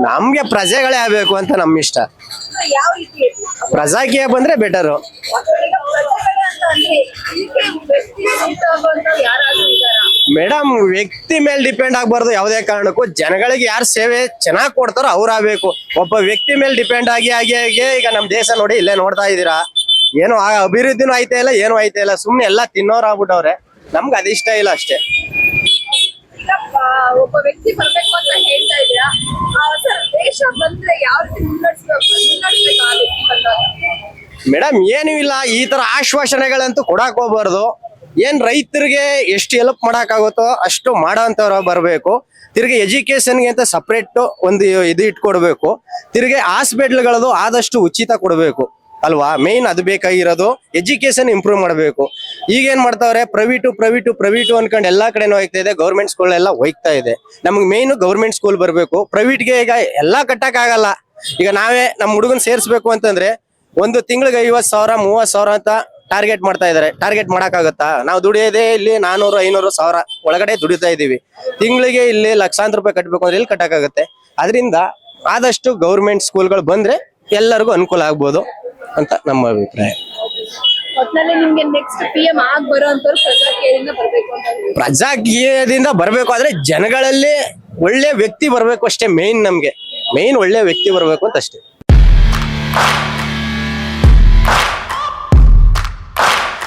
ನಮ್ಗೆ ಪ್ರಜೆಗಳೇ ಆಗ್ಬೇಕು ಅಂತ ನಮ್ ಇಷ್ಟ. ಯಾವ ರೀತಿ ಪ್ರಜಾಕೀಯ ಬಂದ್ರೆ ಬೆಟರು. ಮೇಡಮ್ ವ್ಯಕ್ತಿ ಮೇಲೆ ಡಿಪೆಂಡ್ ಆಗ್ಬಾರ್ದು ಯಾವುದೇ ಕಾರಣಕ್ಕೂ. ಜನಗಳಿಗೆ ಯಾರು ಸೇವೆ ಚೆನ್ನಾಗ್ ಕೊಡ್ತಾರೋ ಅವ್ರು ಆಗ್ಬೇಕು. ಒಬ್ಬ ವ್ಯಕ್ತಿ ಮೇಲೆ ಡಿಪೆಂಡ್ ಆಗಿ ಈಗ ನಮ್ ದೇಶ ನೋಡಿ ಇಲ್ಲೇ ನೋಡ್ತಾ ಇದೀರಾ, ಏನು ಅಭಿವೃದ್ಧಿನೂ ಆಯ್ತಾ ಇಲ್ಲ, ಏನು ಆಯ್ತಾ ಇಲ್ಲ. ಸುಮ್ನೆ ಎಲ್ಲಾ ತಿನ್ನೋರ್ ಆಗ್ಬಿಟ್ಟವ್ರೆ. ನಮ್ಗೆ ಅದಿಷ್ಟ ಇಲ್ಲ ಅಷ್ಟೇ. ಒಬ್ಬ ವ್ಯಕ್ತಿ ಬರ್ಬೇಕು ಅಂತ ಹೇಳ್ತಾ ಇದೀರಾ, ಸರ್ ದೇಶ ಬಂದ್ರೆ ಯಾವ ರೀತಿ ಮುನ್ನಡೆಸ್ಬೇಕು ಆ ವ್ಯಕ್ತಿ ಬಂದಾಗ? ಮೇಡಮ್ ಏನು ಇಲ್ಲ, ಈ ತರ ಆಶ್ವಾಸನೆಗಳಂತೂ ಕೊಡಾಕ್ ಹೋಗ್ಬಾರ್ದು. ಏನ್ ರೈತರಿಗೆ ಎಷ್ಟು ಹೆಲ್ಪ್ ಮಾಡಕ್ ಆಗುತ್ತೋ ಅಷ್ಟು ಮಾಡೋಂಥವ್ರು ಬರ್ಬೇಕು. ತಿರ್ಗಿ ಎಜುಕೇಶನ್ಗೆ ಅಂತ ಸಪ್ರೇಟ್ ಒಂದು ಇದು ಇಟ್ಕೊಡ್ಬೇಕು. ತಿರ್ಗಿ ಹಾಸ್ಪಿಟ್ಲ್ಗಳದು ಆದಷ್ಟು ಉಚಿತ ಕೊಡ್ಬೇಕು ಅಲ್ವಾ. ಮೇನ್ ಅದು ಬೇಕಾಗಿರೋದು. ಎಜುಕೇಶನ್ ಇಂಪ್ರೂವ್ ಮಾಡಬೇಕು. ಈಗ ಏನ್ ಮಾಡ್ತಾವ್ರೆ, ಪ್ರೈವೇಟು ಅನ್ಕೊಂಡು ಎಲ್ಲಾ ಕಡೆನೂ ಹೋಗ್ತಾ ಇದೆ. ಗೌರ್ಮೆಂಟ್ ಸ್ಕೂಲ್ ಎಲ್ಲ ಹೋಗ್ತಾ ಇದೆ. ನಮ್ಗೆ ಮೇನ್ ಗೌರ್ಮೆಂಟ್ ಸ್ಕೂಲ್ ಬರ್ಬೇಕು. ಪ್ರೈವೇಟ್ಗೆ ಈಗ ಎಲ್ಲಾ ಕಟ್ಟಕ್ ಆಗಲ್ಲ. ಈಗ ನಾವೇ ನಮ್ ಹುಡುಗನ್ ಸೇರ್ಸ್ಬೇಕು ಅಂತಂದ್ರೆ ಒಂದು ತಿಂಗಳಿಗೆ 50,000 30,000 ಅಂತ ಟಾರ್ಗೆಟ್ ಮಾಡ್ತಾ ಇದಾರೆ. ಟಾರ್ಗೆಟ್ ಮಾಡಕ್ಕಾಗತ್ತಾ? ನಾವು ದುಡಿಯೋದೇ ಇಲ್ಲಿ 400 500 1000 ಒಳಗಡೆ ದುಡಿತಾ ಇದೀವಿ. ತಿಂಗಳಿಗೆ ಇಲ್ಲಿ ಲಕ್ಷಾಂತರ ರೂಪಾಯಿ ಕಟ್ಬೇಕು ಅಂದ್ರೆ ಎಲ್ಲಿ ಕಟ್ಟಕ್ಕಾಗತ್ತೆ? ಅದರಿಂದ ಆದಷ್ಟು ಗೌರ್ಮೆಂಟ್ ಸ್ಕೂಲ್ಗಳು ಬಂದ್ರೆ ಎಲ್ಲರಿಗೂ ಅನುಕೂಲ ಆಗ್ಬೋದು ಅಂತ ನಮ್ಮ ಅಭಿಪ್ರಾಯ. ಒಟ್ನಲ್ಲಿ ನಿಮ್ಗೆ ನೆಕ್ಸ್ಟ್ PM ಆಗ್ ಬರೋಂತವ್ರು ಪ್ರಜಾಕೀಯದಿಂದ ಬರ್ಬೇಕು ಅಂತ. ಪ್ರಜಾಕೀಯದಿಂದ ಬರ್ಬೇಕು ಆದ್ರೆ ಜನಗಳಲ್ಲಿ ಒಳ್ಳೆ ವ್ಯಕ್ತಿ ಬರ್ಬೇಕು ಅಷ್ಟೇ. ಮೇನ್ ನಮ್ಗೆ ಮೇನ್ ಒಳ್ಳೆ ವ್ಯಕ್ತಿ ಬರ್ಬೇಕು ಅಂತ ಅಷ್ಟೇ.